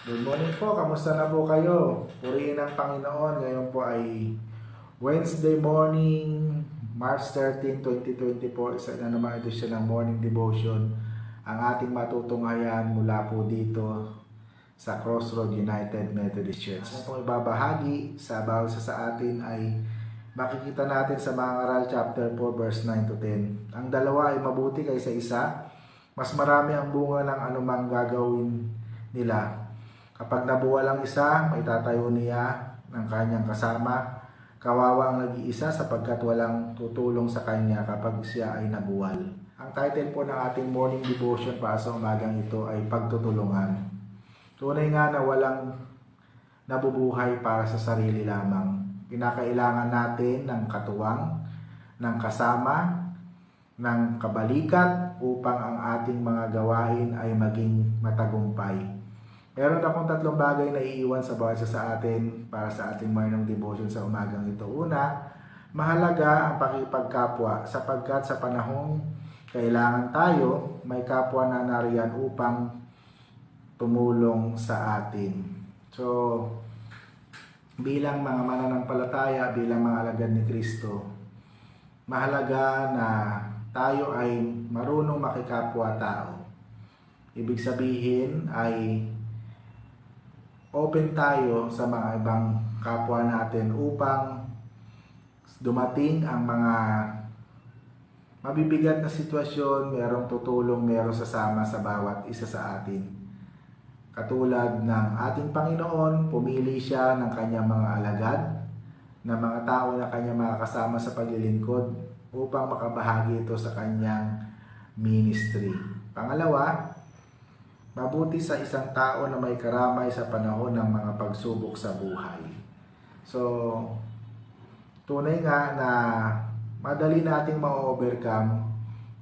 Good morning po, kamusta na po kayo? Purihin ang Panginoon. Ngayon po ay Wednesday morning, March 13, 2024. Isa na naman ito siya ng morning devotion. Ang ating matutunghayan mula po dito sa Crossroad United Methodist Church. Ang pong ibabahagi sa bawat sa atin ay makikita natin sa mga Aral chapter 4 verse 9 to 10. Ang dalawa ay mabuti kaysa isa. Mas marami ang bunga ng anumang gagawin nila. Kapag nabuwal ang isa, may tatayo niya ng kanyang kasama. Kawawa ang nag-iisa sapagkat walang tutulong sa kanya kapag siya ay nabuwal. Ang title po ng ating morning devotion para sa umagang ito ay Pagtutulungan. Tunay nga na walang nabubuhay para sa sarili lamang. Pinakailangan natin ng katuwang, ng kasama, ng kabalikat upang ang ating mga gawain ay maging matagumpay. Meron akong tatlong bagay na iiwan sa bawat isa sa atin para sa ating morning devotion sa umagang ito. Una, mahalaga ang pakipagkapwa sapagkat sa panahong kailangan tayo, may kapwa na nariyan upang tumulong sa atin. So, bilang mga mananampalataya, bilang mga alagad ni Kristo, mahalaga na tayo ay marunong makikapwa-tao. Ibig sabihin ay open tayo sa mga ibang kapwa natin upang dumating ang mga mabibigat na sitwasyon, merong tutulong, merong sasama sa bawat isa sa atin. Katulad ng ating Panginoon, pumili siya ng kanyang mga alagad, na mga tao na kanyang makakasama sa paglilingkod upang makabahagi ito sa kanyang ministry. Pangalawa, mabuti sa isang tao na may karamay sa panahon ng mga pagsubok sa buhay. So, tunay nga na madali nating ma-overcome,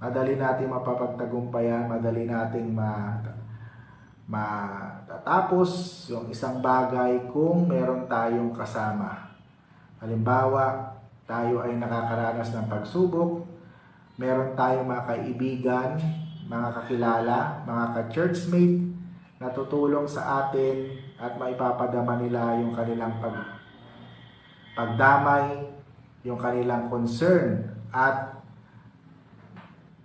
madali nating mapapagtagumpayan, madali nating matatapos yung isang bagay kung meron tayong kasama. Halimbawa, tayo ay nakakaranas ng pagsubok, meron tayong mga kaibigan, mga kakilala, mga ka-churchmate na tutulong sa atin at maipapadama nila yung kanilang pagdamay, yung kanilang concern, at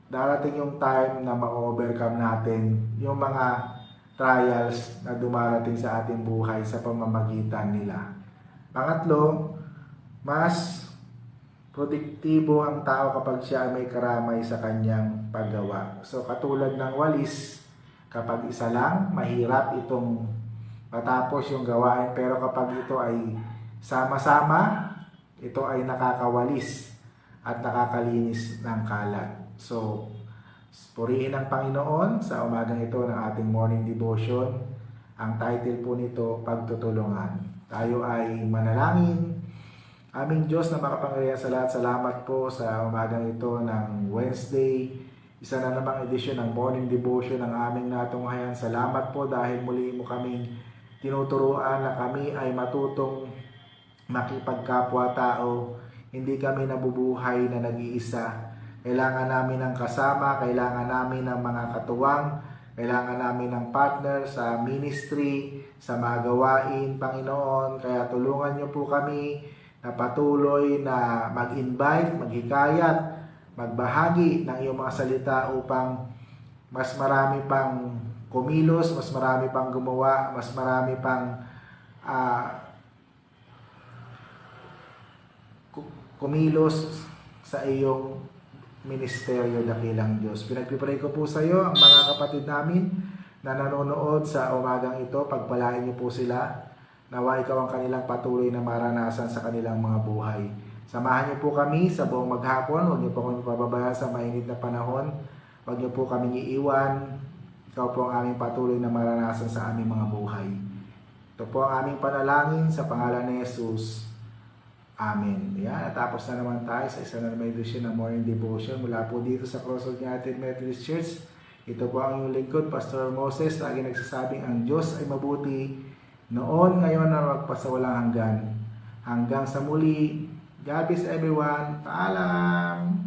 darating yung time na ma-overcome natin yung mga trials na dumarating sa ating buhay sa pamamagitan nila. Pangatlo, mas produktibo ang tao kapag siya ay may karamay sa kanyang paggawa. So katulad ng walis, kapag isa lang, mahirap itong matapos yung gawain. Pero kapag ito ay sama-sama, ito ay nakakawalis at nakakalinis ng kalat. So, purihin ang Panginoon sa umagang ito ng ating morning devotion. Ang title po nito, Pagtutulungan. Tayo ay manalangin. Aming Diyos na makapangyarihan sa lahat, salamat po sa umagang ito ng Wednesday. Isa na namang edisyon ng morning devotion ng aming natunghayan. Salamat po dahil muli mo kaming tinuturuan na kami ay matutong makipagkapwa-tao. Hindi kami nabubuhay na nag-iisa. Kailangan namin ng kasama, kailangan namin ng mga katuwang, kailangan namin ng partner sa ministry, sa mga gawain, Panginoon. Kaya tulungan niyo po kami na patuloy na mag-invite, maghikayat, magbahagi ng iyong mga salita upang mas marami pang kumilos, mas marami pang gumawa, mas marami pang kumilos sa iyong ministeryo, dakilang Diyos. Pinagpipray ko po sa iyo ang mga kapatid namin na nanonood sa umagang ito. Pagpalain niyo po sila. Nawa ikaw ang kanilang patuloy na maranasan sa kanilang mga buhay. Samahan niyo po kami sa buong maghapon. Huwag niyo po kami pababayaan sa mainit na panahon. Huwag niyo po kami iiwan. Ikaw po ang aming patuloy na maranasan sa aming mga buhay. Ito po ang aming panalangin sa pangalan ni Jesus. Amen. Yan, natapos na naman tayo sa isa na naman edisyon ng morning devotion mula po dito sa Crossroad United Methodist Church. Ito po ang inyong lingkod, Pastor Moses. Lagi nagsasabing ang Diyos ay mabuti noon, ngayon na magpasawalang hanggan. Hanggang sa muli. God bless everyone. Paalam!